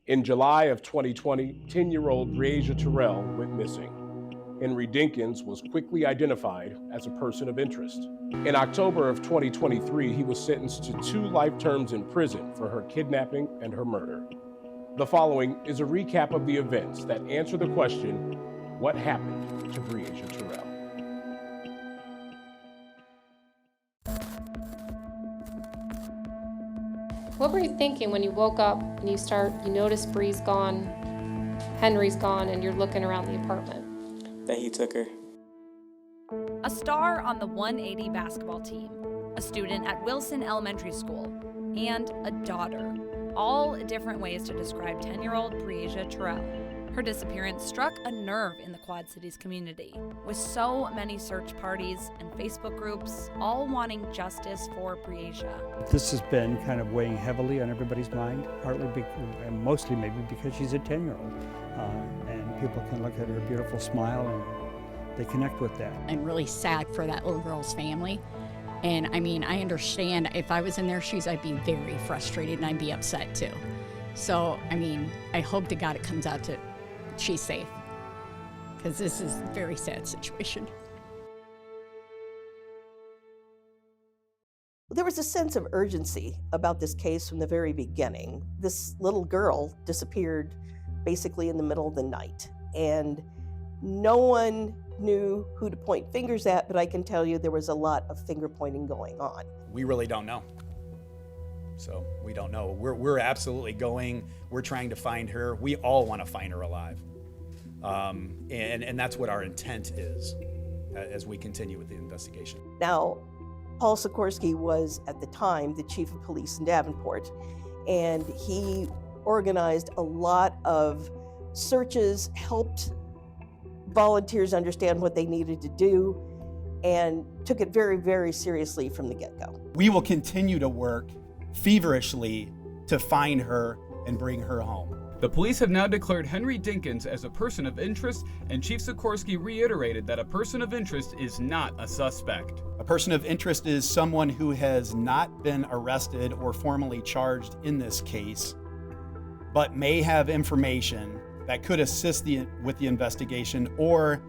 In July of 2020, 10-year-old Breasia Terrell went missing. Henry Dinkins was quickly identified as a person of interest. In October of 2023, he was sentenced to 2 life terms in prison for her kidnapping and her murder. The following is a recap of the events that answer the question, what happened to Breasia Terrell? What were you thinking when you woke up and you notice Bree's gone, Henry's gone, and you're looking around the apartment? That he took her. A star on the 180 basketball team, a student at Wilson Elementary School, and a daughter. All different ways to describe 10-year-old Breasia Terrell. Her disappearance struck a nerve in the Quad Cities community, with so many search parties and Facebook groups all wanting justice for Breasia. This has been kind of weighing heavily on everybody's mind, and mostly maybe because she's a 10-year-old. And people can look at her beautiful smile and they connect with that. I'm really sad for that little girl's family. And I mean, I understand if I was in their shoes, I'd be very frustrated and I'd be upset too. So, I mean, I hope to God it comes out to she's safe, because this is a very sad situation. There was a sense of urgency about this case from the very beginning. This little girl disappeared basically in the middle of the night, and no one knew who to point fingers at, but I can tell you there was a lot of finger pointing going on. We really don't know. So we don't know. We're absolutely going. We're trying to find her. We all want to find her alive. And that's what our intent is as we continue with the investigation. Now, Paul Sikorsky was at the time the chief of police in Davenport, and he organized a lot of searches, helped volunteers understand what they needed to do, and took it very, very seriously from the get-go. We will continue to work feverishly to find her and bring her home. The police have now declared Henry Dinkins as a person of interest, and Chief Sikorsky reiterated that a person of interest is not a suspect. A person of interest is someone who has not been arrested or formally charged in this case, but may have information that could assist with the investigation or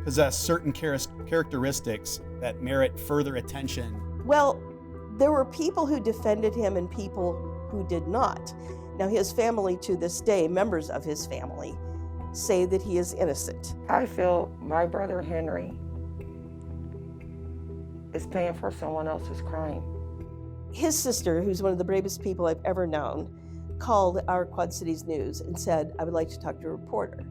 possess certain characteristics that merit further attention. Well, there were people who defended him and people who did not. Now, his family to this day, members of his family, say that he is innocent. I feel my brother Henry is paying for someone else's crime. His sister, who's one of the bravest people I've ever known, called our Quad Cities News and said, I would like to talk to a reporter.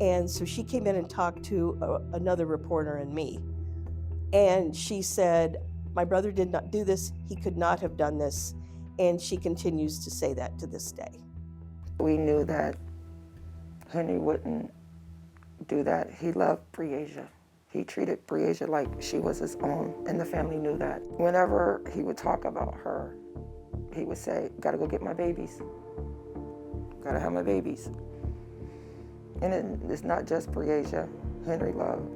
And so she came in and talked to another reporter and me. And she said, my brother did not do this. He could not have done this. And she continues to say that to this day. We knew that Henry wouldn't do that. He loved Breasia. He treated Breasia like she was his own, and the family knew that. Whenever he would talk about her, he would say, gotta go get my babies. Gotta have my babies. And it's not just Breasia. Henry loved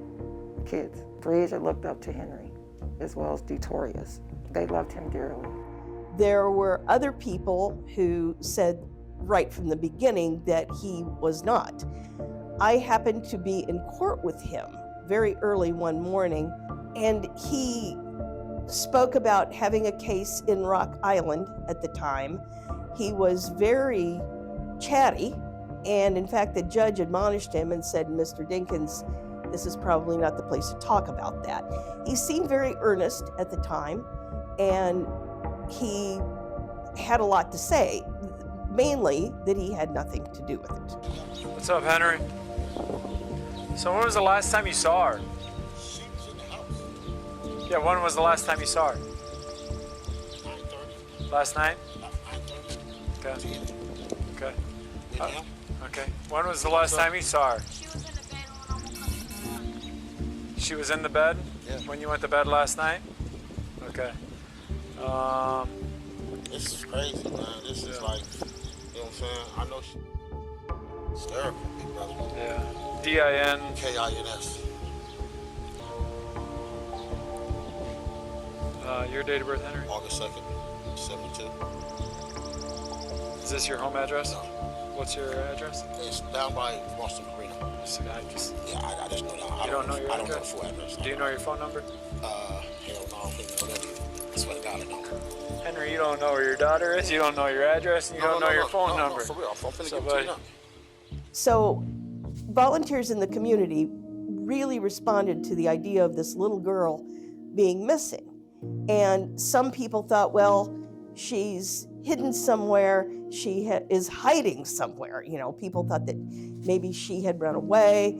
kids. Breasia looked up to Henry, as well as Detorius. They loved him dearly. There were other people who said right from the beginning that he was not. I happened to be in court with him very early one morning, and he spoke about having a case in Rock Island at the time. He was very chatty, and in fact, the judge admonished him and said, Mr. Dinkins, this is probably not the place to talk about that. He seemed very earnest at the time, and he had a lot to say, mainly that he had nothing to do with it. What's up, Henry? So when was the last time you saw her? She was in the house. Yeah, when was the last time you saw her? 9:30. Last night? 9:30. Okay. Okay. Yeah. Okay. When was the last time you saw her? She was in the bed when I went to bed. She was in the bed? Yeah. When you went to bed last night? Okay. This is crazy, man. This is like, you know what I'm saying? I know she hysterical, big brother. Yeah. D-I-N. K-I-N-S. Your date of birth, Henry? August 2nd, 72. Is this your home address? No. What's your address? It's down by Boston Marina. I just I just know that. You don't know your I don't know the address? full address. Do you know your phone number? Hell no, I don't think know that. I swear to God, I don't. Henry, you don't know where your daughter is. You don't know your address. And you don't know your phone number. No, for real. I'm finna So, give it to you now. So volunteers in the community really responded to the idea of this little girl being missing. And some people thought, well, she's hidden somewhere, she is hiding somewhere. You know, people thought that maybe she had run away.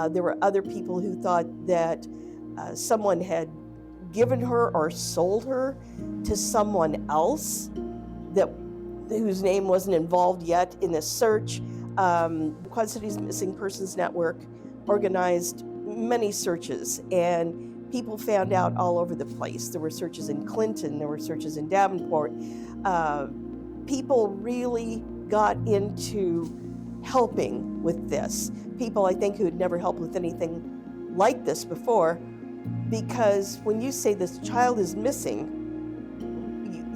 There were other people who thought that someone had given her or sold her to someone else whose name wasn't involved yet in this search. Quad Cities Missing Persons Network organized many searches, and people found out all over the place. There were searches in Clinton, there were searches in Davenport. People really got into helping with this. People, I think, who had never helped with anything like this before, because when you say this child is missing,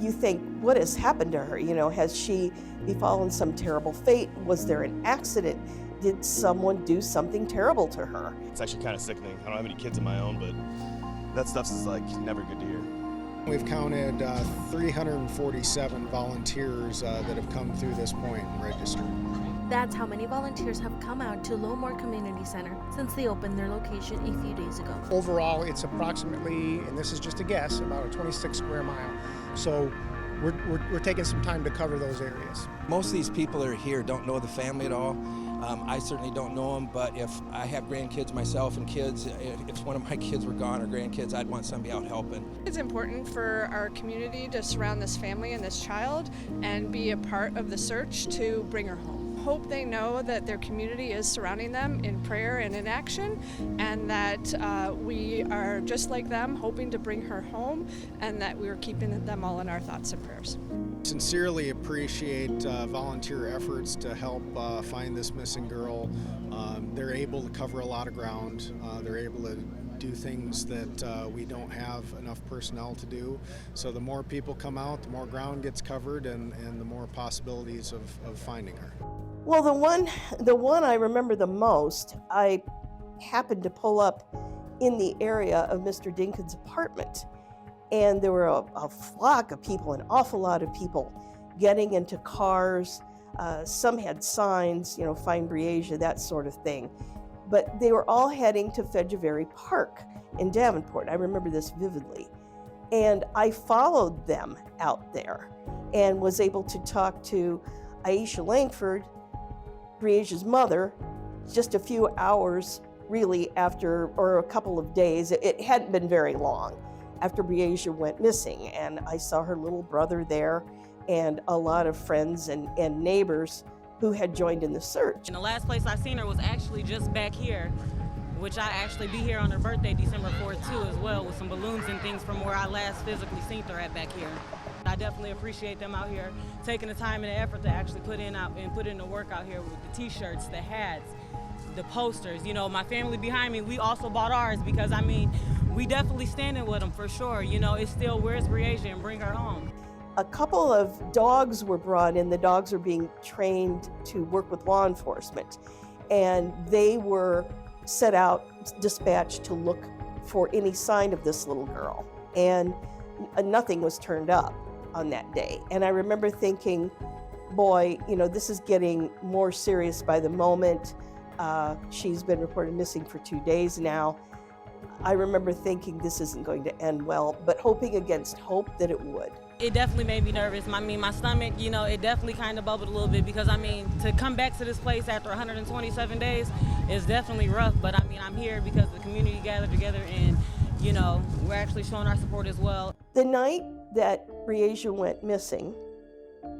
you think, what has happened to her? You know, has she befallen some terrible fate? Was there an accident? Did someone do something terrible to her? It's actually kind of sickening. I don't have any kids of my own, but that stuff's is like never good to hear. We've counted 347 volunteers that have come through this point and registered. That's how many volunteers have come out to Lowmore Community Center since they opened their location a few days ago. Overall, it's approximately, and this is just a guess, about a 26 square mile. So we're taking some time to cover those areas. Most of these people that are here don't know the family at all. I certainly don't know them, but if I have grandkids myself and kids, if one of my kids were gone or grandkids, I'd want somebody out helping. It's important for our community to surround this family and this child and be a part of the search to bring her home. Hope they know that their community is surrounding them in prayer and in action, and that we are just like them, hoping to bring her home, and that we are keeping them all in our thoughts and prayers. Sincerely appreciate volunteer efforts to help find this missing girl. They're able to cover a lot of ground. They're able to do things that we don't have enough personnel to do. So the more people come out, the more ground gets covered, and the more possibilities of finding her. Well, the one I remember the most, I happened to pull up in the area of Mr. Dinkins' apartment, and there were a flock of people, an awful lot of people getting into cars. Some had signs, you know, find Breasia, that sort of thing. But they were all heading to Fedgeberry Park in Davenport. I remember this vividly. And I followed them out there and was able to talk to Aisha Langford, Breasia's mother, just a few hours really after, or a couple of days, it hadn't been very long after Breasia went missing. And I saw her little brother there and a lot of friends and neighbors who had joined in the search. And the last place I seen her was actually just back here, which I actually be here on her birthday, December 4th too, as well, with some balloons and things from where I last physically seen her at back here. I definitely appreciate them out here taking the time and the effort to actually put in the work out here with the t-shirts, the hats, the posters. You know, my family behind me, we also bought ours because, I mean, we definitely standing with them for sure. You know, it's still, where's Breasia, and bring her home. A couple of dogs were brought in. The dogs are being trained to work with law enforcement, and they were set out, dispatched to look for any sign of this little girl, and nothing was turned up on that day. And I remember thinking, boy, you know, this is getting more serious by the moment. She's been reported missing for 2 days now. I remember thinking this isn't going to end well, but hoping against hope that it would. It definitely made me nervous. I mean, my stomach, you know, it definitely kind of bubbled a little bit because, I mean, to come back to this place after 127 days is definitely rough. But, I mean, I'm here because the community gathered together and, you know, we're actually showing our support as well. The night that Breasia went missing,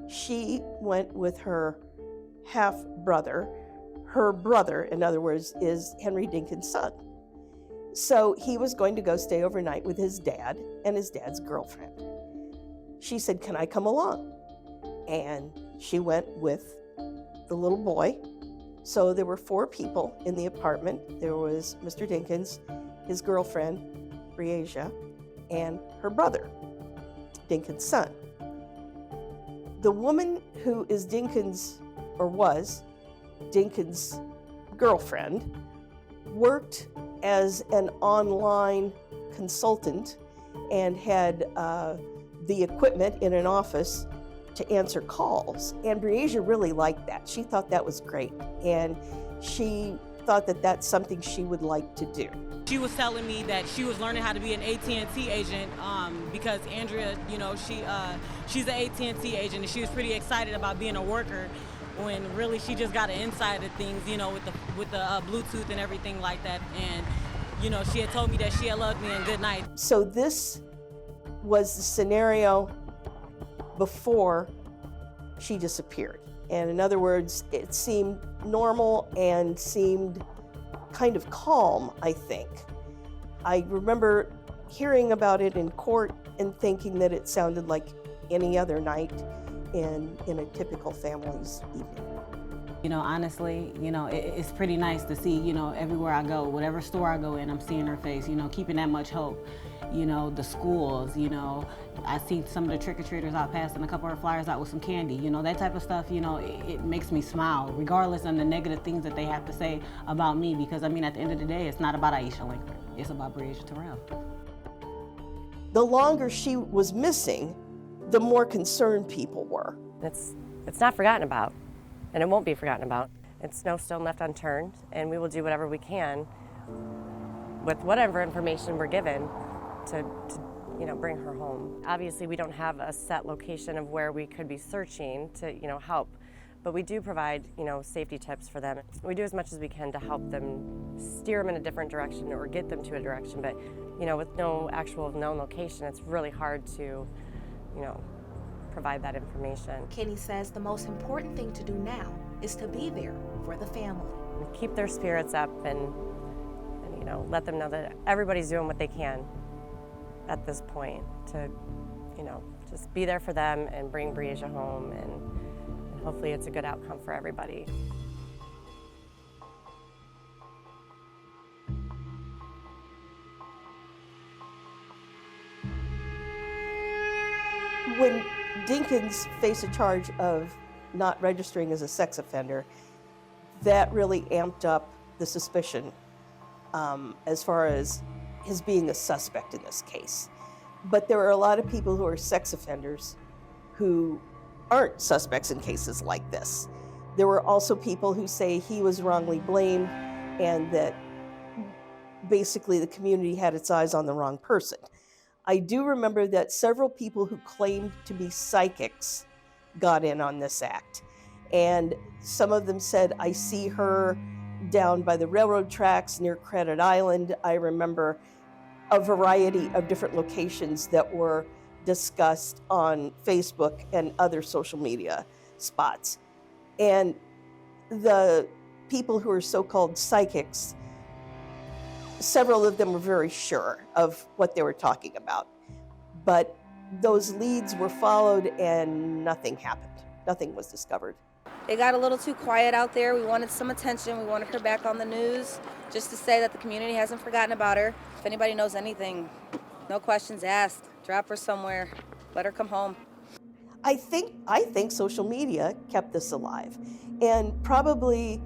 she went with her half-brother. Her brother, in other words, is Henry Dinkins' son. So he was going to go stay overnight with his dad and his dad's girlfriend. She said, "Can I come along?" And she went with the little boy. So there were 4 people in the apartment. There was Mr. Dinkins, his girlfriend, Breasia, and her brother, Dinkins' son. The woman who is Dinkins' or was, Dinkins' girlfriend, worked as an online consultant and had the equipment in an office to answer calls. And Breasia really liked that. She thought that was great. And she thought that that's something she would like to do. She was telling me that she was learning how to be an AT&T agent because Andrea, you know, she's an AT&T agent, and she was pretty excited about being a worker when really she just got an insight of things, you know, with the Bluetooth and everything like that. And, you know, she had told me that she had loved me and good night. So this was the scenario before she disappeared. And in other words, it seemed normal and seemed kind of calm, I think. I remember hearing about it in court and thinking that it sounded like any other night in a typical family's evening. You know, honestly, you know, it's pretty nice to see, you know, everywhere I go, whatever store I go in, I'm seeing her face, you know, keeping that much hope. You know, the schools, you know, I see some of the trick-or-treaters out passing a couple of flyers out with some candy, you know, that type of stuff, you know, it makes me smile, regardless of the negative things that they have to say about me, because, I mean, at the end of the day, it's not about Aisha Langford, it's about Breasia Terrell. The longer she was missing, the more concerned people were. It's not forgotten about, and it won't be forgotten about. It's no stone left unturned, and we will do whatever we can with whatever information we're given to you know, bring her home. Obviously, we don't have a set location of where we could be searching to, you know, help, but we do provide, you know, safety tips for them. We do as much as we can to help them steer them in a different direction or get them to a direction, but, you know, with no actual known location, it's really hard to, you know, provide that information. Kenny says the most important thing to do now is to be there for the family. Keep their spirits up and you know, let them know that everybody's doing what they can at this point to, you know, just be there for them and bring Breasia home, and hopefully it's a good outcome for everybody. When Dinkins faced a charge of not registering as a sex offender, that really amped up the suspicion as far as his being a suspect in this case. But there are a lot of people who are sex offenders who aren't suspects in cases like this. There were also people who say he was wrongly blamed and that basically the community had its eyes on the wrong person. I do remember that several people who claimed to be psychics got in on this act. And some of them said, I see her down by the railroad tracks near Credit Island. I remember a variety of different locations that were discussed on Facebook and other social media spots. And the people who are so-called psychics, several of them were very sure of what they were talking about. But those leads were followed and nothing happened. Nothing was discovered. It got a little too quiet out there. We wanted some attention. We wanted her back on the news just to say that the community hasn't forgotten about her. If anybody knows anything, no questions asked. Drop her somewhere. Let her come home. I think social media kept this alive, and probably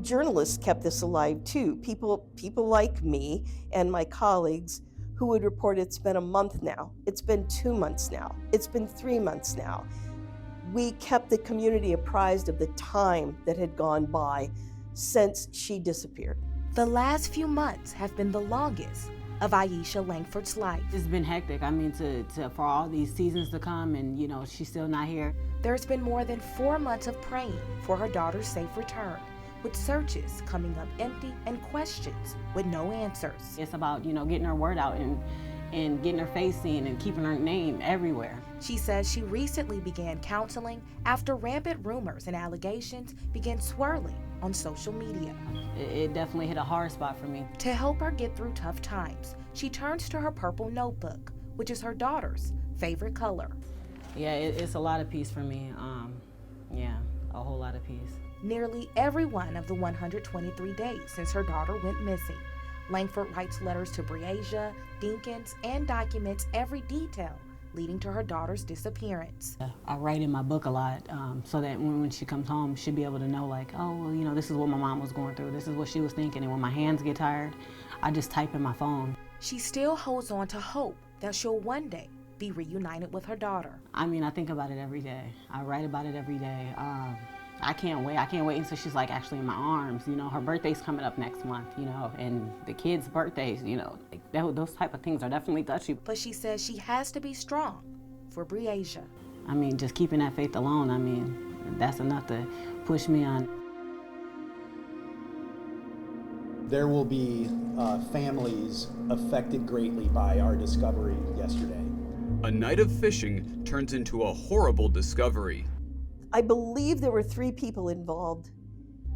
journalists kept this alive too. People like me and my colleagues who would report it's been a month now, it's been 2 months now, it's been 3 months now. We kept the community apprised of the time that had gone by since she disappeared. The last few months have been the longest of Aisha Langford's life. It's been hectic. I mean, for all these seasons to come, and you know, she's still not here. There's been more than 4 months of praying for her daughter's safe return, with searches coming up empty and questions with no answers. It's about, you know, getting her word out and getting her face seen and keeping her name everywhere. She says she recently began counseling after rampant rumors and allegations began swirling on social media. It definitely hit a hard spot for me. To help her get through tough times, she turns to her purple notebook, which is her daughter's favorite color. Yeah, it's a lot of peace for me. Yeah, a whole lot of peace. Nearly every one of the 123 days since her daughter went missing, Langford writes letters to Breasia, Dinkins, and documents every detail leading to her daughter's disappearance. I write in my book a lot so that when she comes home, she'll be able to know, like, oh, well, you know, this is what my mom was going through. This is what she was thinking. And when my hands get tired, I just type in my phone. She still holds on to hope that she'll one day be reunited with her daughter. I mean, I think about it every day. I write about it every day. I can't wait. I can't wait until she's like actually in my arms. You know, her birthday's coming up next month, you know, and the kids' birthdays, you know, like those type of things are definitely touchy. But she says she has to be strong for Breasia. I mean, just keeping that faith alone, I mean, that's enough to push me on. There will be families affected greatly by our discovery yesterday. A night of fishing turns into a horrible discovery. I believe there were 3 people involved,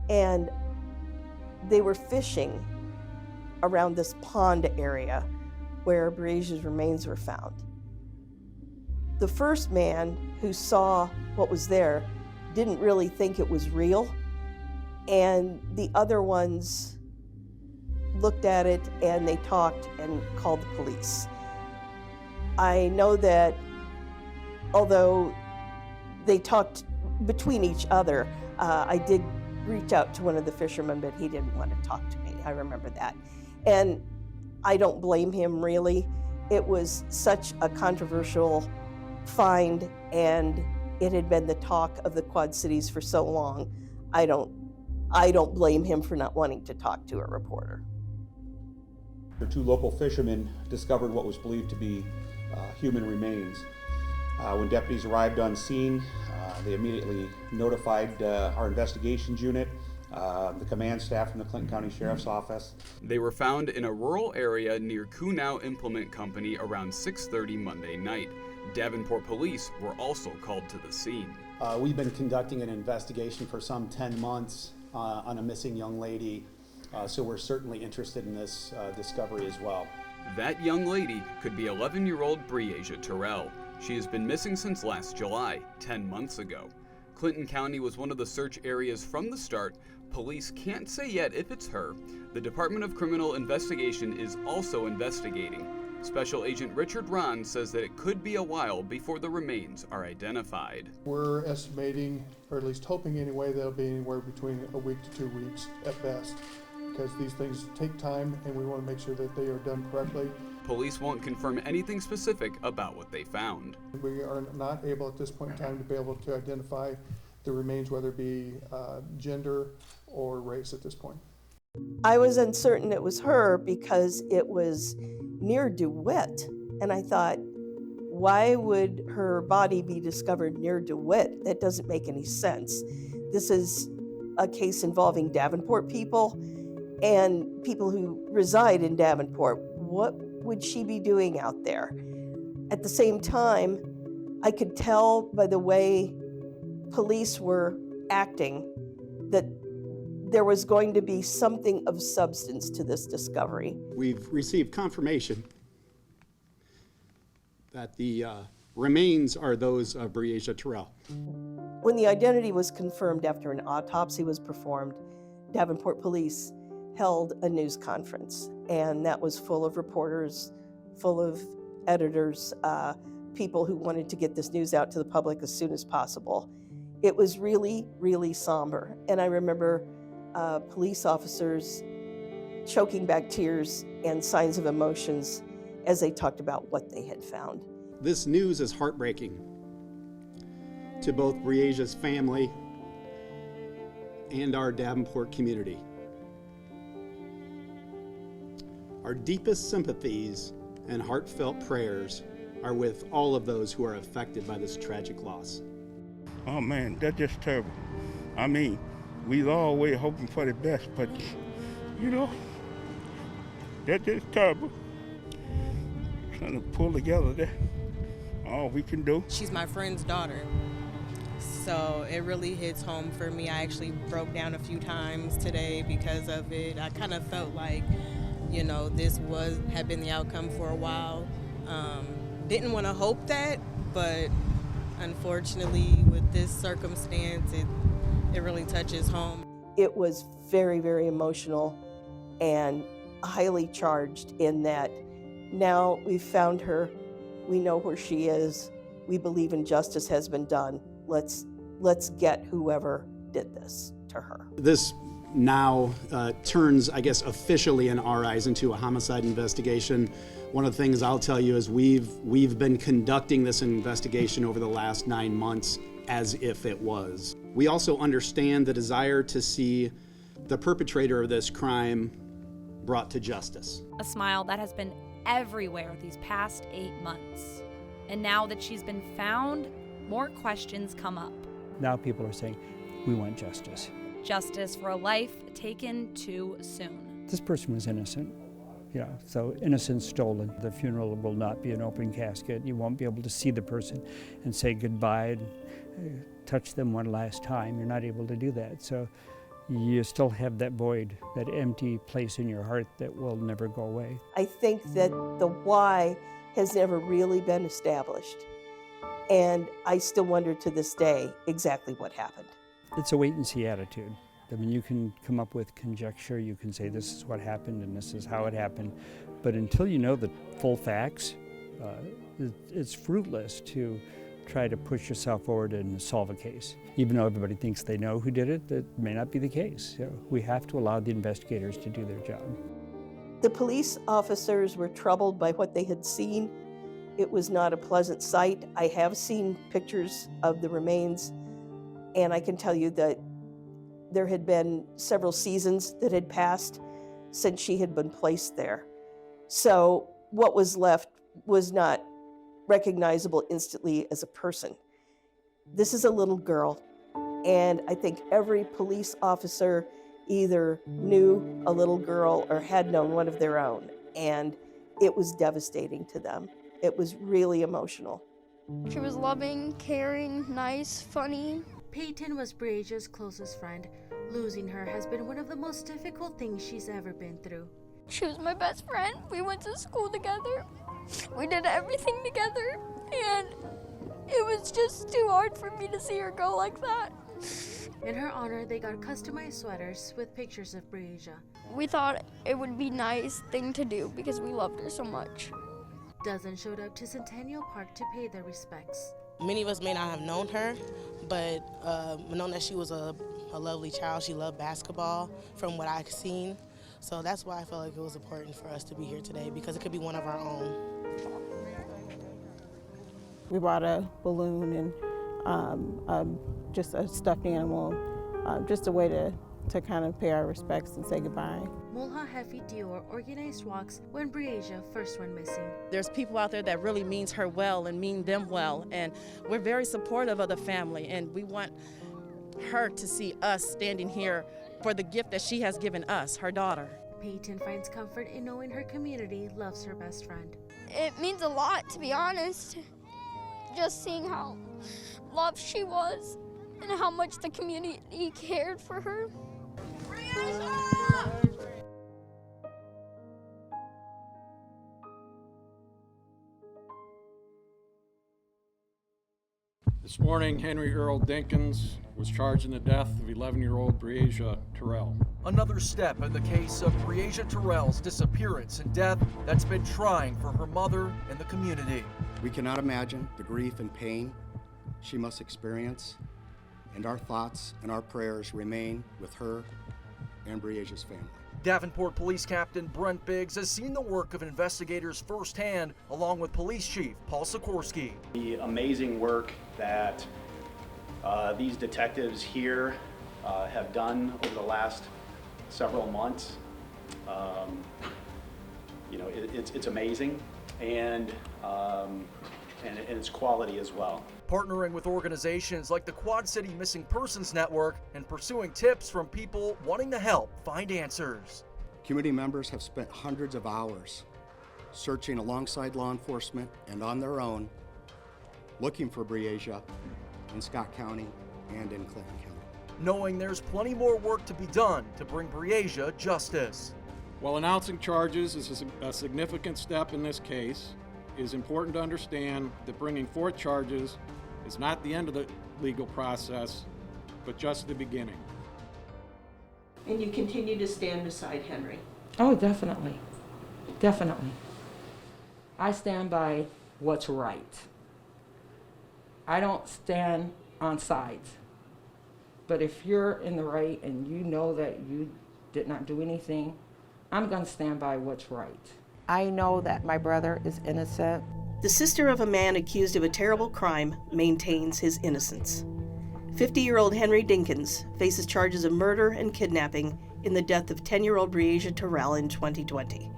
and they were fishing around this pond area where Breasia's remains were found. The first man who saw what was there didn't really think it was real, and the other ones looked at it and they talked and called the police. I know that although they talked between each other, I did reach out to one of the fishermen, but he didn't want to talk to me. I remember that. And I don't blame him, really. It was such a controversial find, and it had been the talk of the Quad Cities for so long. I don't blame him for not wanting to talk to a reporter. The 2 local fishermen discovered what was believed to be human remains. When deputies arrived on scene, they immediately notified our investigations unit, the command staff from the Clinton County Sheriff's Office. They were found in a rural area near Kunow Implement Company around 6:30 Monday night. Davenport police were also called to the scene. We've been conducting an investigation for some 10 months on a missing young lady, so we're certainly interested in this discovery as well. That young lady could be 11-year-old Breasia Terrell. She has been missing since last July, 10 months ago. Clinton County was one of the search areas from the start. Police can't say yet if it's her. The Department of Criminal Investigation is also investigating. Special Agent Richard Ron says that it could be a while before the remains are identified. We're estimating, or at least hoping anyway, they'll be anywhere between a week to 2 weeks at best, because these things take time and we want to make sure that they are done correctly. Police won't confirm anything specific about what they found. We are not able at this point in time to be able to identify the remains, whether it be gender or race at this point. I was uncertain it was her because it was near DeWitt, and I thought, why would her body be discovered near DeWitt? That doesn't make any sense. This is a case involving Davenport people and people who reside in Davenport. What would she be doing out there? At the same time, I could tell by the way police were acting that there was going to be something of substance to this discovery. We've received confirmation that the remains are those of Breasia Terrell. When the identity was confirmed after an autopsy was performed, Davenport police held a news conference, and that was full of reporters, full of editors, people who wanted to get this news out to the public as soon as possible. It was really, really somber, and I remember police officers choking back tears and signs of emotions as they talked about what they had found. This news is heartbreaking to both Breasia's family and our Davenport community. Our deepest sympathies and heartfelt prayers are with all of those who are affected by this tragic loss. Oh man, that's just terrible. I mean, we always hoping for the best, but you know, that's just terrible. Trying to pull together that, all we can do. She's my friend's daughter, so it really hits home for me. I actually broke down a few times today because of it. I kind of felt like, you know, this had been the outcome for a while. Didn't want to hope that, but unfortunately with this circumstance, it really touches home. It was very, very emotional and highly charged in that now we've found her We know where she is. We believe in justice has been done. Let's get whoever did this to her. This now turns, I guess, officially in our eyes into a homicide investigation. One of the things I'll tell you is we've been conducting this investigation over the last 9 months as if it was. We also understand the desire to see the perpetrator of this crime brought to justice. A smile that has been everywhere these past 8 months. And now that she's been found, more questions come up. Now people are saying, we want justice. Justice for a life taken too soon. This person was innocent, so innocence stolen. The funeral will not be an open casket. You won't be able to see the person and say goodbye and touch them one last time. You're not able to do that. So you still have that void, that empty place in your heart that will never go away. I think that the why has never really been established. And I still wonder to this day exactly what happened. It's a wait-and-see attitude. I mean, you can come up with conjecture, you can say this is what happened and this is how it happened, but until you know the full facts, it's fruitless to try to push yourself forward and solve a case. Even though everybody thinks they know who did it, that may not be the case. So we have to allow the investigators to do their job. The police officers were troubled by what they had seen. It was not a pleasant sight. I have seen pictures of the remains, and I can tell you that there had been several seasons that had passed since she had been placed there. So what was left was not recognizable instantly as a person. This is a little girl, and I think every police officer either knew a little girl or had known one of their own, and it was devastating to them. It was really emotional. She was loving, caring, nice, funny. Peyton was Breasia's closest friend. Losing her has been one of the most difficult things she's ever been through. She was my best friend. We went to school together. We did everything together, and it was just too hard for me to see her go like that. In her honor, they got customized sweaters with pictures of Breasia. We thought it would be a nice thing to do because we loved her so much. Dozens showed up to Centennial Park to pay their respects. Many of us may not have known her, but known that she was a lovely child. She loved basketball from what I've seen. So that's why I felt like it was important for us to be here today, because it could be one of our own. We brought a balloon and just a stuffed animal, just a way to kind of pay our respects and say goodbye. Mulha Hefi Dior organized walks when Breasia first went missing. There's people out there that really means her well and mean them well, and we're very supportive of the family, and we want her to see us standing here for the gift that she has given us, her daughter. Peyton finds comfort in knowing her community loves her best friend. It means a lot, to be honest. Just seeing how loved she was and how much the community cared for her. This morning, Henry Earl Dinkins was charged in the death of 11-year-old Breasia Terrell. Another step in the case of Breasia Terrell's disappearance and death that's been trying for her mother and the community. We cannot imagine the grief and pain she must experience, and our thoughts and our prayers remain with her and Breasia's family. Davenport Police Captain Brent Biggs has seen the work of investigators firsthand, along with Police Chief Paul Sikorsky. The amazing work that these detectives here have done over the last several months, it's amazing, and its quality as well. Partnering with organizations like the Quad City Missing Persons Network and pursuing tips from people wanting to help find answers. Community members have spent hundreds of hours searching alongside law enforcement and on their own, looking for Breasia in Scott County and in Clinton County. Knowing there's plenty more work to be done to bring Breasia justice. While announcing charges is a significant step in this case, it is important to understand that bringing forth charges is not the end of the legal process, but just the beginning. And you continue to stand beside Henry? Oh, definitely. Definitely. I stand by what's right. I don't stand on sides. But if you're in the right and you know that you did not do anything, I'm going to stand by what's right. I know that my brother is innocent. The sister of a man accused of a terrible crime maintains his innocence. 50-year-old Henry Dinkins faces charges of murder and kidnapping in the death of 10-year-old Breasia Terrell in 2020.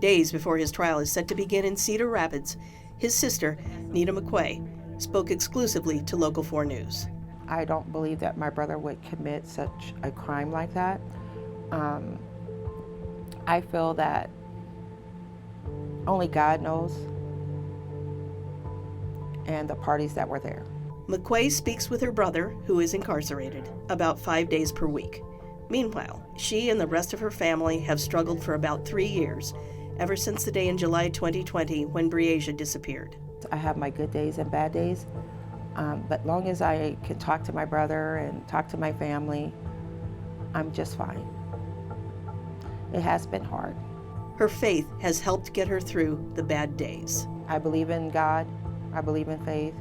Days before his trial is set to begin in Cedar Rapids, his sister, Nita McQuay, spoke exclusively to Local 4 News. I don't believe that my brother would commit such a crime like that. I feel that only God knows, and the parties that were there. McQuay speaks with her brother, who is incarcerated, about 5 days per week. Meanwhile, she and the rest of her family have struggled for about 3 years, ever since the day in July 2020 when Breasia disappeared. I have my good days and bad days, but long as I can talk to my brother and talk to my family, I'm just fine. It has been hard. Her faith has helped get her through the bad days. I believe in God. I believe in faith.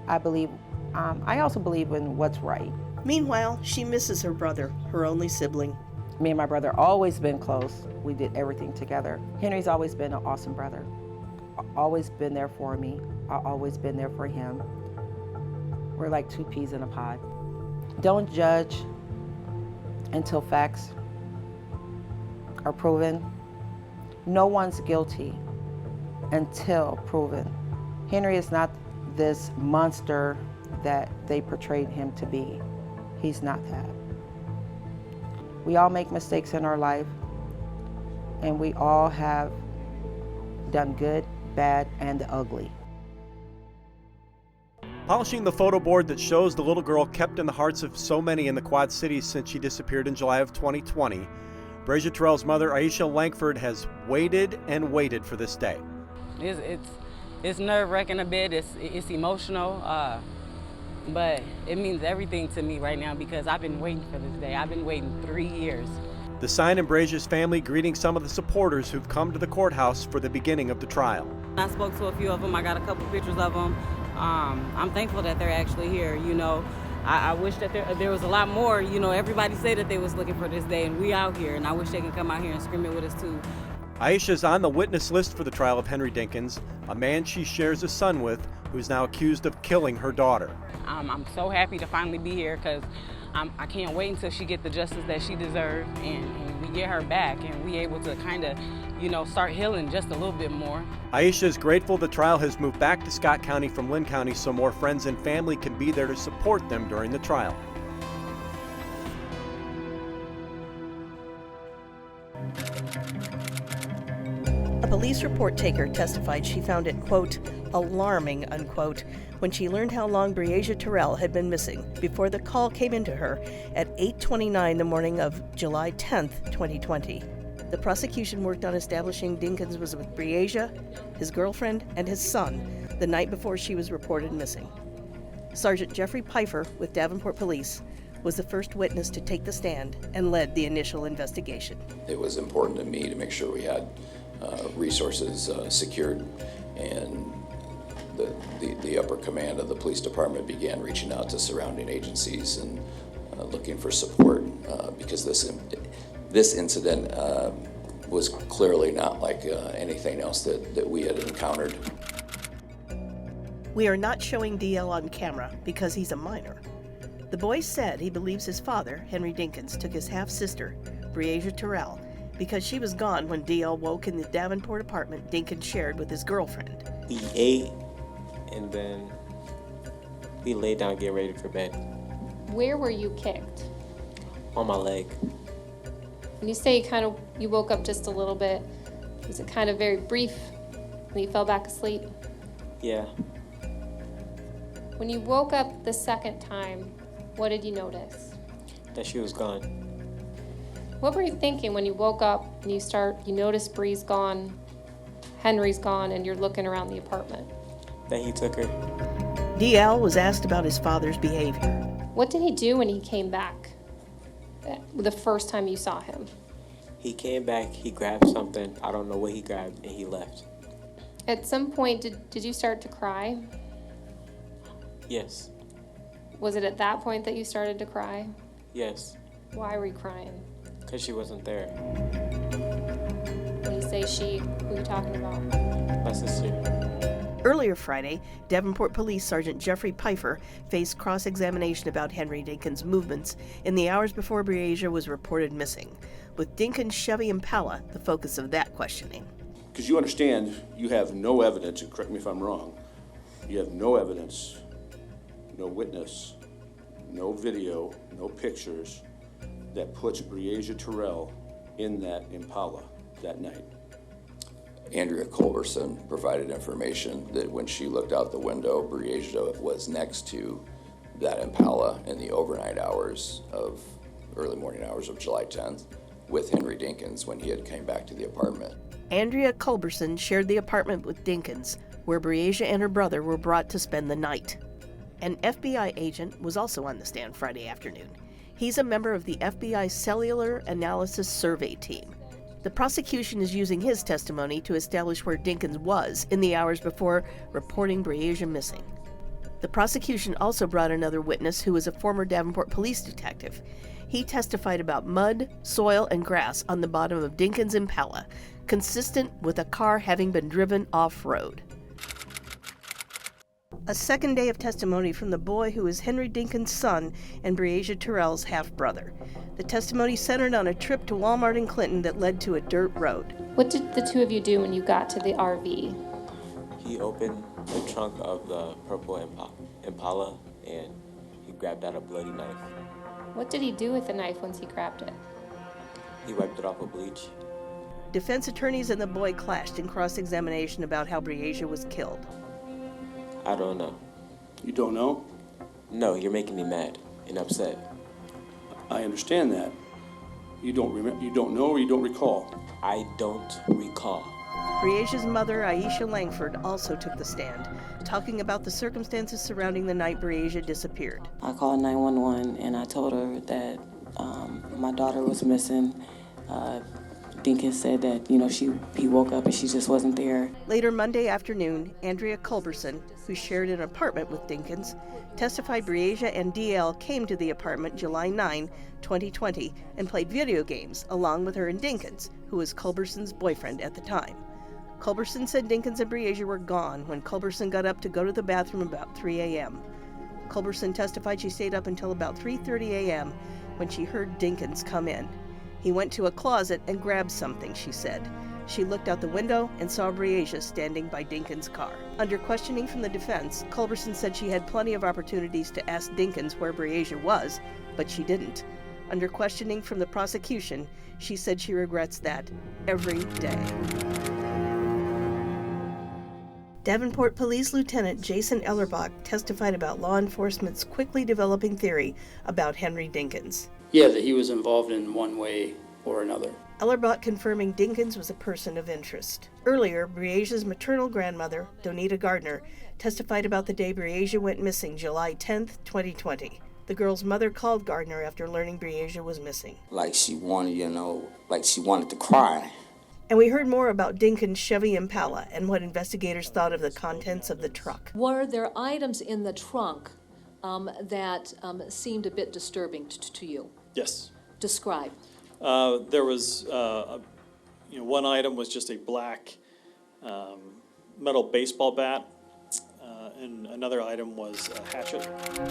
I also believe in what's right. Meanwhile, she misses her brother, her only sibling. Me and my brother always been close. We did everything together. Henry's always been an awesome brother. Always been there for me. I've always been there for him. We're like two peas in a pod. Don't judge until facts are proven. No one's guilty until proven. Henry is not this monster that they portrayed him to be. He's not that. We all make mistakes in our life, and we all have done good, bad, and the ugly. Polishing the photo board that shows the little girl kept in the hearts of so many in the Quad Cities since she disappeared in July of 2020, Breasia Terrell's mother, Aisha Langford, has waited and waited for this day. It's nerve-wracking a bit. It's emotional, but it means everything to me right now because I've been waiting for this day. I've been waiting 3 years. The sign in Breasia's family greeting some of the supporters who've come to the courthouse for the beginning of the trial. I spoke to a few of them. I got a couple pictures of them. I'm thankful that they're actually here. You know, I wish that there was a lot more. You know, everybody said that they was looking for this day, and we out here, and I wish they could come out here and scream it with us too. Aisha's on the witness list for the trial of Henry Dinkins, a man she shares a son with who's now accused of killing her daughter. I'm so happy to finally be here because I can't wait until she get the justice that she deserves and we get her back and we able to kind of, you know, start healing just a little bit more. Aisha is grateful the trial has moved back to Scott County from Lynn County so more friends and family can be there to support them during the trial. A police report taker testified she found it, quote, alarming, unquote, when she learned how long Breasia Terrell had been missing before the call came into her at 8:29 the morning of July 10th, 2020. The prosecution worked on establishing Dinkins was with Breasia, his girlfriend, and his son the night before she was reported missing. Sergeant Jeffrey Pfeiffer with Davenport Police was the first witness to take the stand and led the initial investigation. It was important to me to make sure we had resources secured, and the upper command of the police department began reaching out to surrounding agencies and looking for support because this incident was clearly not like anything else that we had encountered. We are not showing DL on camera because he's a minor. The boy said he believes his father, Henry Dinkins, took his half-sister, Breasia Terrell, because she was gone when DL woke in the Davenport apartment Dinkins shared with his girlfriend. He ate, and then he laid down getting ready for bed. Where were you kicked? On my leg. When you say you woke up just a little bit, was it kind of very brief when you fell back asleep? Yeah. When you woke up the second time, what did you notice? That she was gone. What were you thinking when you woke up and you notice Bree's gone, Henry's gone, and you're looking around the apartment? That he took her. DL was asked about his father's behavior. What did he do when he came back? The first time you saw him? He came back, he grabbed something, I don't know what he grabbed, and he left. At some point, did you start to cry? Yes. Was it at that point that you started to cry? Yes. Why were you crying? Because she wasn't there. When you say she, who are you talking about? My sister. Earlier Friday, Davenport Police Sergeant Jeffrey Pfeiffer faced cross-examination about Henry Dinkins' movements in the hours before Breasia was reported missing, with Dinkins' Chevy Impala the focus of that questioning. Because you understand, you have no evidence, and correct me if I'm wrong, you have no evidence, no witness, no video, no pictures that puts Breasia Terrell in that Impala that night. Andrea Culberson provided information that when she looked out the window, Breasia was next to that Impala in the overnight hours of, early morning hours of July 10th with Henry Dinkins when he had came back to the apartment. Andrea Culberson shared the apartment with Dinkins, where Breasia and her brother were brought to spend the night. An FBI agent was also on the stand Friday afternoon. He's a member of the FBI Cellular Analysis Survey Team. The prosecution is using his testimony to establish where Dinkins was in the hours before reporting Breasia missing. The prosecution also brought another witness who was a former Davenport police detective. He testified about mud, soil, and grass on the bottom of Dinkins' Impala, consistent with a car having been driven off-road. A second day of testimony from the boy who is Henry Dinkins' son and Breasia Terrell's half-brother. The testimony centered on a trip to Walmart in Clinton that led to a dirt road. What did the two of you do when you got to the RV? He opened the trunk of the purple Impala and he grabbed out a bloody knife. What did he do with the knife once he grabbed it? He wiped it off with bleach. Defense attorneys and the boy clashed in cross-examination about how Breasia was killed. I don't know. You don't know? No, you're making me mad and upset. I understand that. You don't know or you don't recall? I don't recall. Breasia's mother, Aisha Langford, also took the stand, talking about the circumstances surrounding the night Breasia disappeared. I called 911 and I told her that my daughter was missing. Dinkins said that, he woke up and she just wasn't there. Later Monday afternoon, Andrea Culberson, who shared an apartment with Dinkins, testified Breasia and DL came to the apartment July 9, 2020, and played video games along with her and Dinkins, who was Culberson's boyfriend at the time. Culberson said Dinkins and Breasia were gone when Culberson got up to go to the bathroom about 3 a.m. Culberson testified she stayed up until about 3:30 a.m. when she heard Dinkins come in. He went to a closet and grabbed something, she said. She looked out the window and saw Breasia standing by Dinkins' car. Under questioning from the defense, Culberson said she had plenty of opportunities to ask Dinkins where Breasia was, but she didn't. Under questioning from the prosecution, she said she regrets that every day. Davenport Police Lieutenant Jason Ellerbach testified about law enforcement's quickly developing theory about Henry Dinkins. Yeah, that he was involved in one way or another. Ellerbach confirming Dinkins was a person of interest. Earlier, Breasia's maternal grandmother, Donita Gardner, testified about the day Breasia went missing, July 10th, 2020. The girl's mother called Gardner after learning Breasia was missing. Like she wanted, she wanted to cry. And we heard more about Dinkins' Chevy Impala and what investigators thought of the contents of the truck. Were there items in the trunk that seemed a bit disturbing to you? Yes. Describe. There was, one item was just a black metal baseball bat, and another item was a hatchet.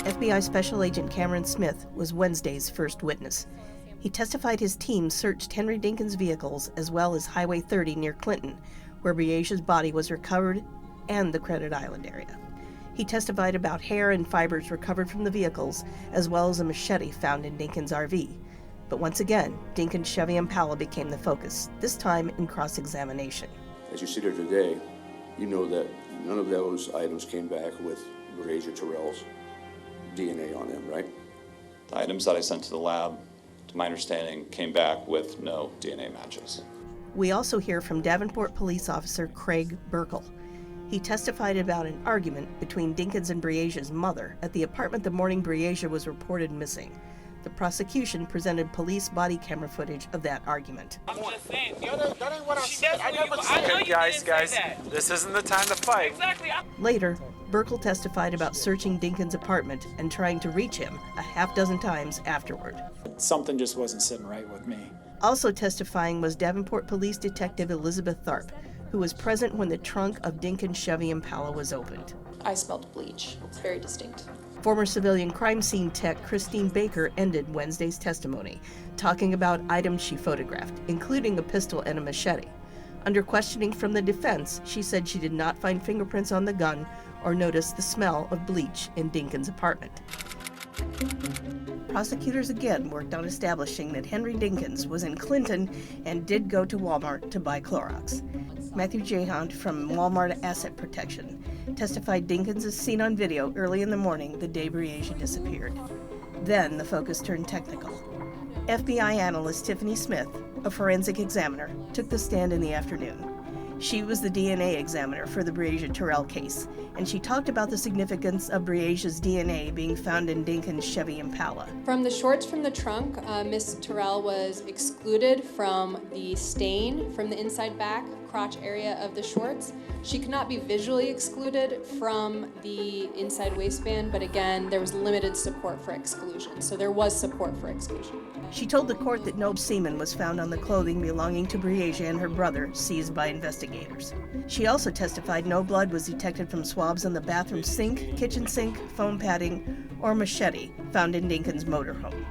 FBI Special Agent Cameron Smith was Wednesday's first witness. He testified his team searched Henry Dinkins' vehicles as well as Highway 30 near Clinton, where Breasia's body was recovered, and the Credit Island area. He testified about hair and fibers recovered from the vehicles, as well as a machete found in Dinkins' RV. But once again, Dinkins' Chevy Impala became the focus, this time in cross-examination. As you sit here today, you know that none of those items came back with Breasia Terrell's DNA on them, right? The items that I sent to the lab, to my understanding, came back with no DNA matches. We also hear from Davenport police officer Craig Burkle. He testified about an argument between Dinkins and Breasia's mother at the apartment the morning Breasia was reported missing. The The prosecution presented police body camera footage of that argument. I'm just saying, that ain't what I said. I never said. Okay, guys, this isn't the time to fight. Exactly. Later, Burkle testified about searching Dinkins' apartment and trying to reach him a half dozen times afterward. Something just wasn't sitting right with me. Also testifying was Davenport Police Detective Elizabeth Tharp, who was present when the trunk of Dinkins' Chevy Impala was opened. I smelled bleach. It's very distinct. Former civilian crime scene tech Christine Baker ended Wednesday's testimony, talking about items she photographed, including a pistol and a machete. Under questioning from the defense, she said she did not find fingerprints on the gun or notice the smell of bleach in Dinkins' apartment. Prosecutors again worked on establishing that Henry Dinkins was in Clinton and did go to Walmart to buy Clorox. Matthew Jahant from Walmart Asset Protection testified Dinkins is seen on video early in the morning the day Breasia disappeared. Then the focus turned technical. FBI analyst Tiffany Smith, a forensic examiner, took the stand in the afternoon. She was the DNA examiner for the Breasia Terrell case, and she talked about the significance of Breasia's DNA being found in Dinkins' Chevy Impala. From the shorts from the trunk, Miss Terrell was excluded from the stain from the inside back crotch area of the shorts. She could not be visually excluded from the inside waistband, but again, there was limited support for exclusion, so there was support for exclusion. She told the court that no semen was found on the clothing belonging to Breasia and her brother, seized by investigators. She also testified no blood was detected from swabs on the bathroom sink, kitchen sink, foam padding, or machete found in Dinkins' motorhome.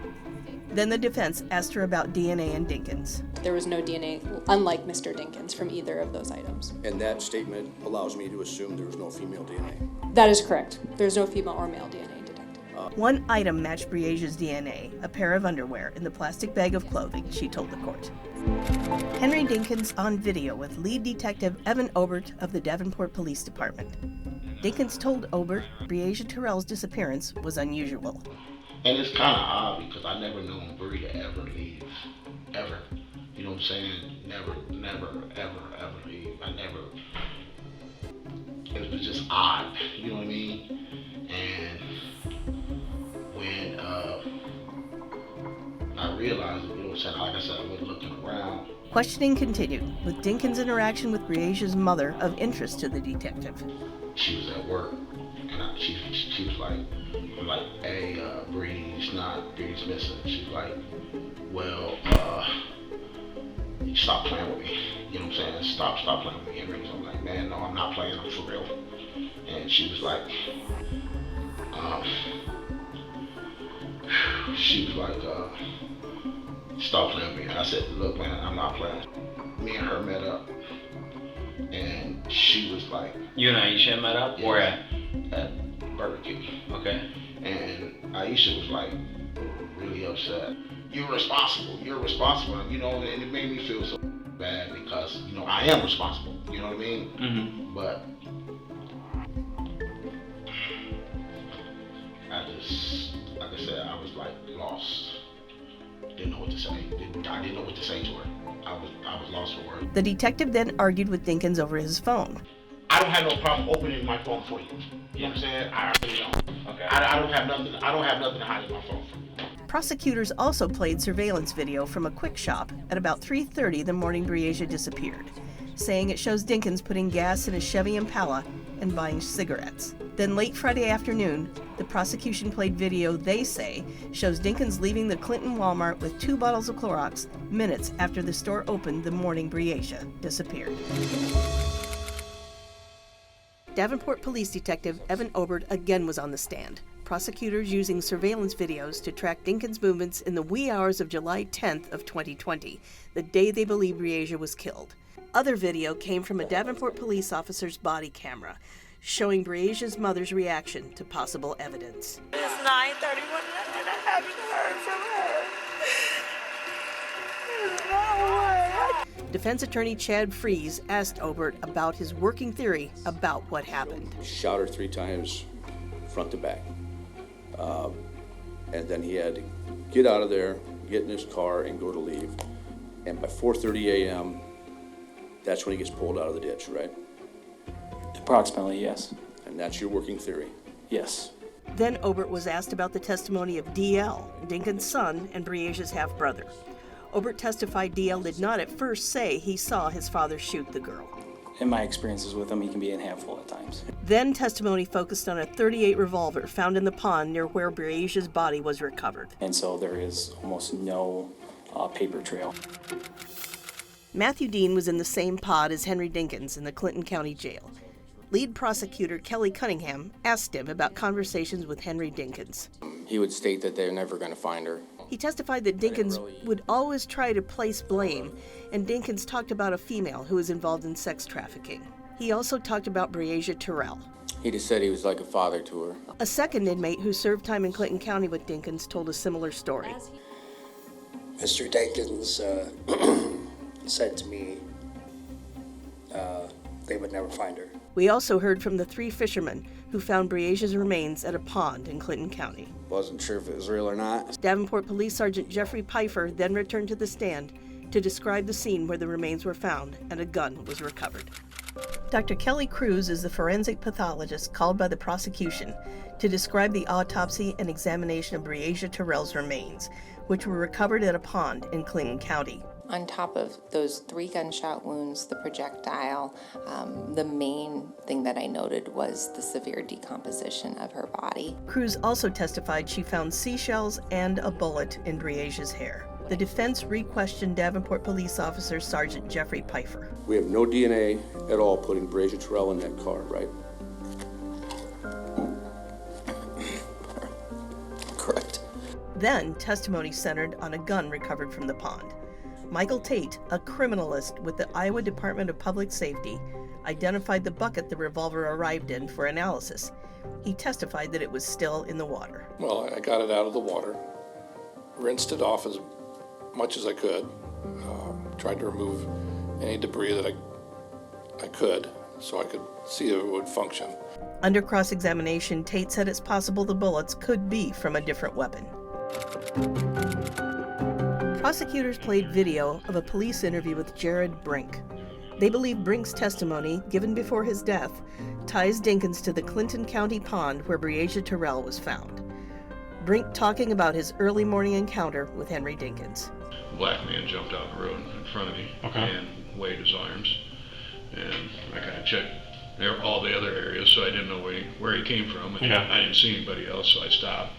Then the defense asked her about DNA in Dinkins. There was no DNA, unlike Mr. Dinkins, from either of those items. And that statement allows me to assume there was no female DNA. That is correct. There's no female or male DNA detected. One item matched Breasia's DNA, a pair of underwear in the plastic bag of clothing, she told the court. Henry Dinkins on video with lead detective Evan Obert of the Davenport Police Department. Dinkins told Obert Breasia Terrell's disappearance was unusual. And it's kind of odd because I never known Bree to ever leave, ever. You know what I'm saying? Never, ever leave. It was just odd, you know what I mean? And when I realized, you know what I'm saying, like I said, I was looking around. Questioning continued, with Dinkins' interaction with Breasia's mother of interest to the detective. She was at work, and she was like, hey, Bree's missing. She's like, well, stop playing with me. You know what I'm saying? Stop playing with me, Henry. I'm like, man, no, I'm not playing, I'm for real. And she was like, stop playing with me. And I said, look, man, I'm not playing. Me and her met up, and she was like, you and Aisha met up? Yeah, Where at Burger King. Okay. And Aisha was like really upset. You're responsible, you know, and it made me feel so bad because, you know, I am responsible, you know what I mean? Mm-hmm. But like I said, I was like lost. Didn't know what to say. I didn't know what to say to her. I was lost for words. The detective then argued with Dinkins over his phone. I don't have no problem opening my phone for you. You know what I'm saying? I really don't. Okay. I don't have nothing to hide in my phone from you. Prosecutors also played surveillance video from a quick shop at about 3:30 the morning Breasia disappeared, saying it shows Dinkins putting gas in a Chevy Impala and buying cigarettes. Then late Friday afternoon, the prosecution played video they say shows Dinkins leaving the Clinton Walmart with 2 bottles of Clorox minutes after the store opened the morning Breasia disappeared. Davenport Police Detective Evan Obert again was on the stand. Prosecutors using surveillance videos to track Dinkins' movements in the wee hours of July 10th of 2020, the day they believe Breasia was killed. Other video came from a Davenport police officer's body camera, showing Breasia's mother's reaction to possible evidence. It's 9:31 and I haven't heard from her. Defense attorney Chad Freeze asked Obert about his working theory about what happened. Shot her 3 times, front to back. And then he had to get out of there, get in his car, and go to leave. And by 4:30 a.m., that's when he gets pulled out of the ditch, right? Approximately, yes. And that's your working theory? Yes. Then Obert was asked about the testimony of DL, Dinkins' son and Breasia's half-brother. Obert testified DL did not at first say he saw his father shoot the girl. In my experiences with him, he can be a handful at times. Then testimony focused on a .38 revolver found in the pond near where Breasia's body was recovered. And so there is almost no paper trail. Matthew Dean was in the same pod as Henry Dinkins in the Clinton County Jail. Lead prosecutor Kelly Cunningham asked him about conversations with Henry Dinkins. He would state that they're never going to find her. He testified that Dinkins would always try to place blame, and Dinkins talked about a female who was involved in sex trafficking. He also talked about Breasia Terrell. He just said he was like a father to her. A second inmate who served time in Clinton County with Dinkins told a similar story. Mr. Dinkins said to me they would never find her. We also heard from the 3 fishermen who found Breasia's remains at a pond in Clinton County. Wasn't sure if it was real or not. Davenport Police Sergeant Jeffrey Pfeiffer then returned to the stand to describe the scene where the remains were found and a gun was recovered. Dr. Kelly Cruz is the forensic pathologist called by the prosecution to describe the autopsy and examination of Breasia Terrell's remains, which were recovered at a pond in Clinton County. On top of those 3 gunshot wounds, the projectile, the main thing that I noted was the severe decomposition of her body. Cruz also testified she found seashells and a bullet in Breasia's hair. The defense re-questioned Davenport Police Officer Sergeant Jeffrey Pfeiffer. We have no DNA at all putting Breasia Terrell in that car, right? Correct. Then testimony centered on a gun recovered from the pond. Michael Tate, a criminalist with the Iowa Department of Public Safety, identified the bucket the revolver arrived in for analysis. He testified that it was still in the water. Well, I got it out of the water, rinsed it off as much as I could, tried to remove any debris that I could so I could see if it would function. Under cross-examination, Tate said it's possible the bullets could be from a different weapon. Prosecutors played video of a police interview with Jared Brink. They believe Brink's testimony, given before his death, ties Dinkins to the Clinton County pond where Breasia Terrell was found. Brink talking about his early morning encounter with Henry Dinkins. A black man jumped out in the road in front of me and waved his arms. And I kind of checked all the other areas, so I didn't know where he came from. And I didn't see anybody else, so I stopped.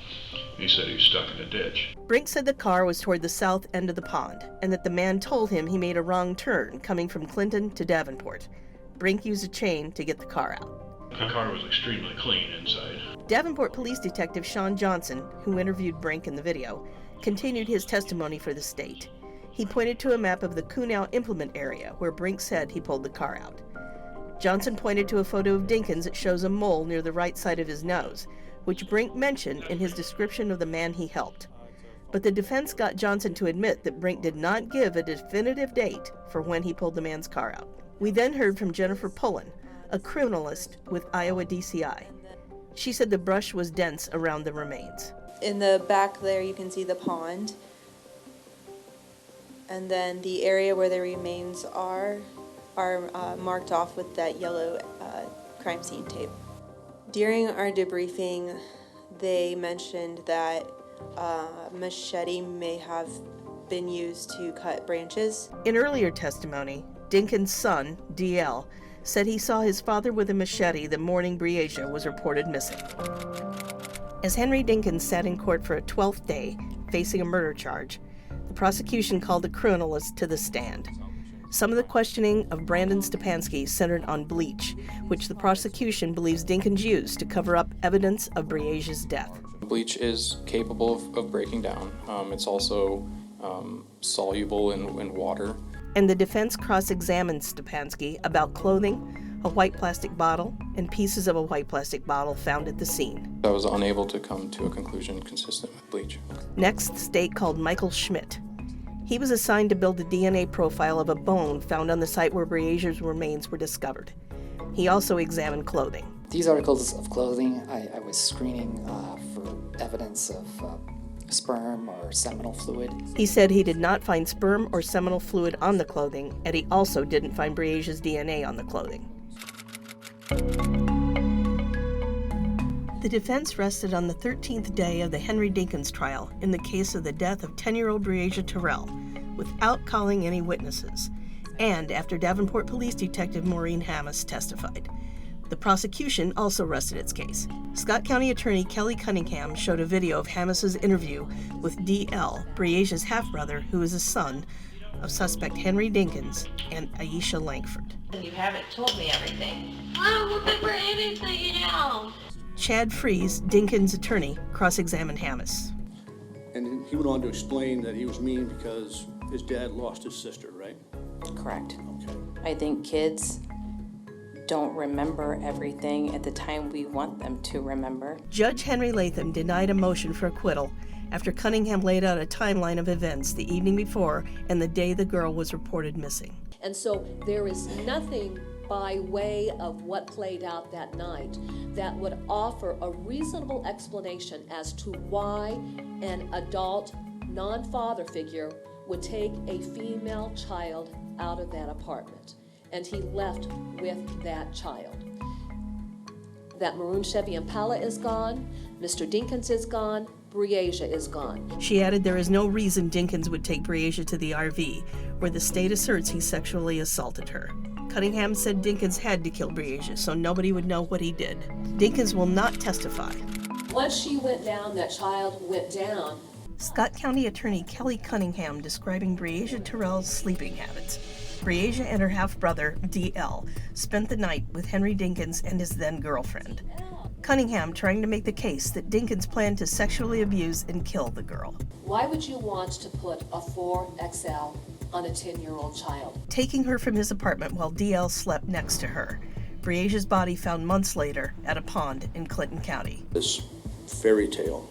He said he was stuck in a ditch. Brink said the car was toward the south end of the pond, and that the man told him he made a wrong turn coming from Clinton to Davenport. Brink used a chain to get the car out. The car was extremely clean inside. Davenport Police Detective Sean Johnson, who interviewed Brink in the video, continued his testimony for the state. He pointed to a map of the Kunow implement area where Brink said he pulled the car out. Johnson pointed to a photo of Dinkins that shows a mole near the right side of his nose, which Brink mentioned in his description of the man he helped. But the defense got Johnson to admit that Brink did not give a definitive date for when he pulled the man's car out. We then heard from Jennifer Pullen, a criminalist with Iowa DCI. She said the brush was dense around the remains. In the back there you can see the pond, and then the area where the remains are marked off with that yellow crime scene tape. During our debriefing, they mentioned that machete may have been used to cut branches. In earlier testimony, Dinkins' son, DL, said he saw his father with a machete the morning Breasia was reported missing. As Henry Dinkins sat in court for a 12th day, facing a murder charge, the prosecution called the criminalist to the stand. Some of the questioning of Brandon Stepanski centered on bleach, which the prosecution believes Dinkins used to cover up evidence of Breasia's death. Bleach is capable of breaking down. It's also soluble in water. And the defense cross-examined Stepanski about clothing, a white plastic bottle, and pieces of a white plastic bottle found at the scene. I was unable to come to a conclusion consistent with bleach. Next, the state called Michael Schmidt. He was assigned to build a DNA profile of a bone found on the site where Breasia's remains were discovered. He also examined clothing. These articles of clothing, I was screening for evidence of sperm or seminal fluid. He said he did not find sperm or seminal fluid on the clothing, and he also didn't find Breasia's DNA on the clothing. The defense rested on the 13th day of the Henry Dinkins trial in the case of the death of 10-year-old Breasia Terrell, without calling any witnesses, and after Davenport Police Detective Maureen Hammis testified. The prosecution also rested its case. Scott County Attorney Kelly Cunningham showed a video of Hammis's interview with D.L., Breasia's half-brother, who is a son of suspect Henry Dinkins and Aisha Langford. You haven't told me everything. I don't remember anything else. Chad Fries, Dinkins' attorney, cross-examined Hammis. And he went on to explain that he was mean because his dad lost his sister, right? Correct. Okay. I think kids don't remember everything at the time we want them to remember. Judge Henry Latham denied a motion for acquittal after Cunningham laid out a timeline of events the evening before and the day the girl was reported missing. And so there is nothing by way of what played out that night that would offer a reasonable explanation as to why an adult, non-father figure would take a female child out of that apartment. And he left with that child. That maroon Chevy Impala is gone, Mr. Dinkins is gone, Breasia is gone. She added there is no reason Dinkins would take Breasia to the RV, where the state asserts he sexually assaulted her. Cunningham said Dinkins had to kill Breasia so nobody would know what he did. Dinkins will not testify. Once she went down, that child went down. Scott County Attorney Kelly Cunningham describing Breasia Terrell's sleeping habits. Breasia and her half-brother, D.L., spent the night with Henry Dinkins and his then-girlfriend. Cunningham trying to make the case that Dinkins planned to sexually abuse and kill the girl. Why would you want to put a 4XL on a 10-year-old child? Taking her from his apartment while D.L. slept next to her. Breasia's body found months later at a pond in Clinton County. This fairy tale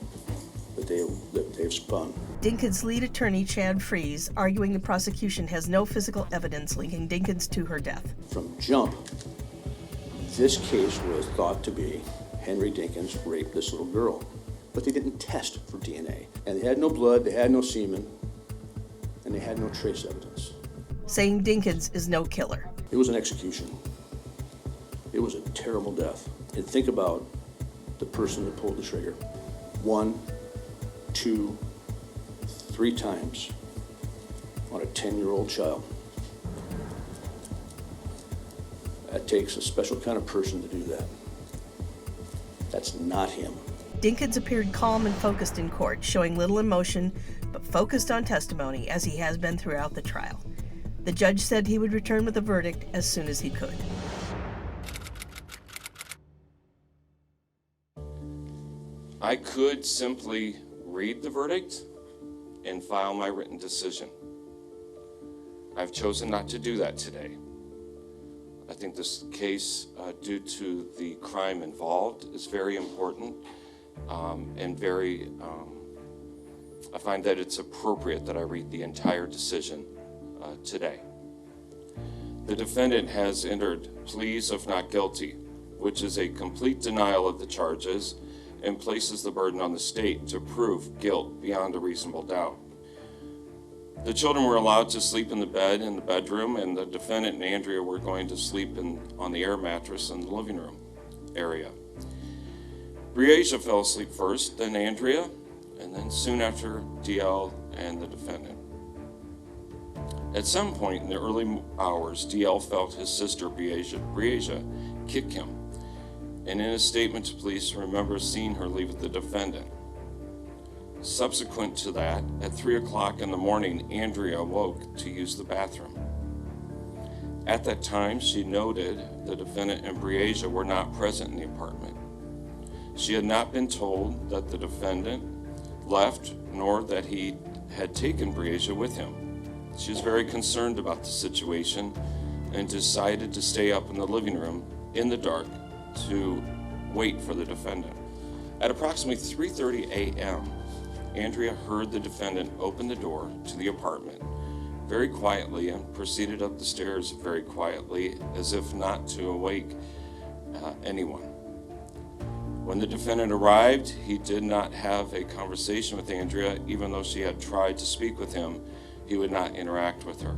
that they've spun. Dinkins' lead attorney, Chad Fries, arguing the prosecution has no physical evidence linking Dinkins to her death. From jump, this case was thought to be Henry Dinkins raped this little girl, but they didn't test for DNA. And they had no blood, they had no semen, and they had no trace evidence. Saying Dinkins is no killer. It was an execution. It was a terrible death. And think about the person that pulled the trigger. 1, 2, 3 times on a 10-year-old child. That takes a special kind of person to do that. That's not him. Dinkins appeared calm and focused in court, showing little emotion, but focused on testimony, as he has been throughout the trial. The judge said he would return with a verdict as soon as he could. I could simply read the verdict and file my written decision. I've chosen not to do that today. I think this case, due to the crime involved, is very important and very, I find that it's appropriate that I read the entire decision today. The defendant has entered pleas of not guilty, which is a complete denial of the charges and places the burden on the state to prove guilt beyond a reasonable doubt. The children were allowed to sleep in the bed in the bedroom, and the defendant and Andrea were going to sleep on the air mattress in the living room area. Breasia fell asleep first, then Andrea, and then soon after DL and the defendant. At some point in the early hours, DL felt his sister Breasia kick him, and in a statement to police remembers seeing her leave with the defendant. Subsequent to that, at 3 o'clock in the morning, Andrea awoke to use the bathroom. At that time, she noted the defendant and Breasia were not present in the apartment. She had not been told that the defendant left, nor that he had taken Breasia with him. She was very concerned about the situation and decided to stay up in the living room in the dark to wait for the defendant. At approximately 3:30 a.m., Andrea heard the defendant open the door to the apartment very quietly and proceeded up the stairs very quietly, as if not to awake anyone. When the defendant arrived, he did not have a conversation with Andrea. Even though she had tried to speak with him, he would not interact with her.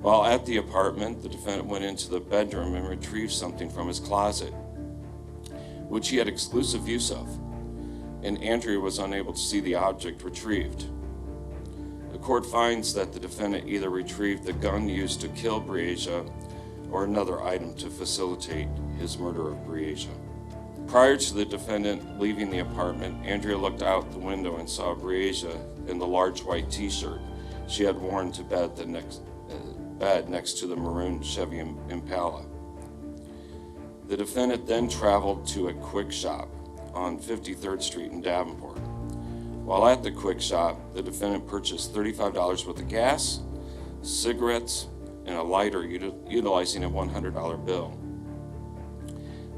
While at the apartment, the defendant went into the bedroom and retrieved something from his closet. which he had exclusive use of, and Andrea was unable to see the object retrieved. The court finds that the defendant either retrieved the gun used to kill Breasia or another item to facilitate his murder of Breasia. Prior to the defendant leaving the apartment, Andrea looked out the window and saw Breasia in the large white t-shirt she had worn to bed next to the maroon Chevy Impala. The defendant then traveled to a quick shop on 53rd Street in Davenport. While at the quick shop, the defendant purchased $35 worth of gas, cigarettes, and a lighter utilizing a $100 bill.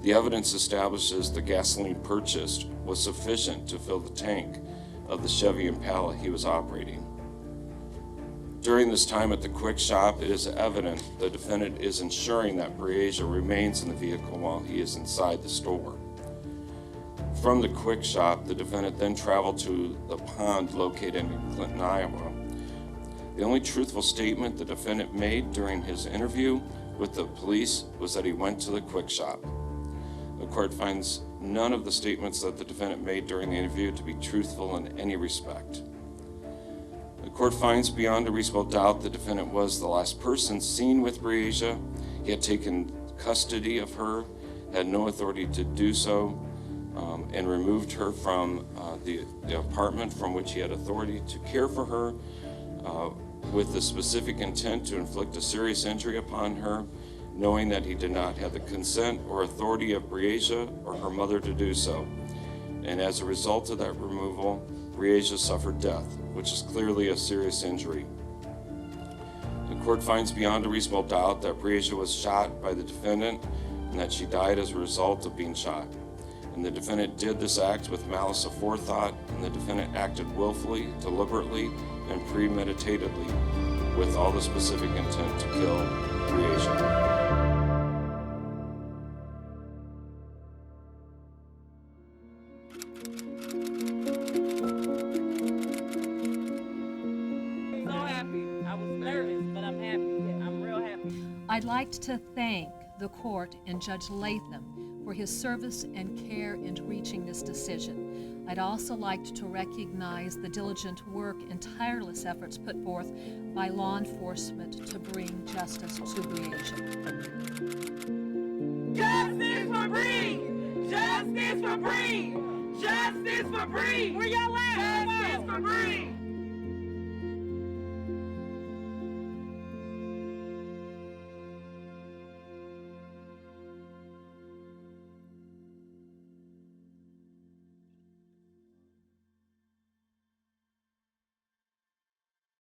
The evidence establishes the gasoline purchased was sufficient to fill the tank of the Chevy Impala he was operating. During this time at the quick shop, it is evident the defendant is ensuring that Breasia remains in the vehicle while he is inside the store. From the quick shop, the defendant then traveled to the pond located in Clinton, Iowa. The only truthful statement the defendant made during his interview with the police was that he went to the quick shop. The court finds none of the statements that the defendant made during the interview to be truthful in any respect. The court finds beyond a reasonable doubt the defendant was the last person seen with Breasia. He had taken custody of her, had no authority to do so, and removed her from the apartment from which he had authority to care for her, with the specific intent to inflict a serious injury upon her, knowing that he did not have the consent or authority of Breasia or her mother to do so. And as a result of that removal, Breasia suffered death, which is clearly a serious injury. The court finds beyond a reasonable doubt that Breasia was shot by the defendant and that she died as a result of being shot. And the defendant did this act with malice aforethought, and the defendant acted willfully, deliberately, and premeditatedly with all the specific intent to kill Breasia. I'd like to thank the court and Judge Latham for his service and care in reaching this decision. I'd also like to recognize the diligent work and tireless efforts put forth by law enforcement to bring justice to Breasia. Justice for Bree! Justice for Bree! Justice for Bree! Where y'all at? Justice for Bree!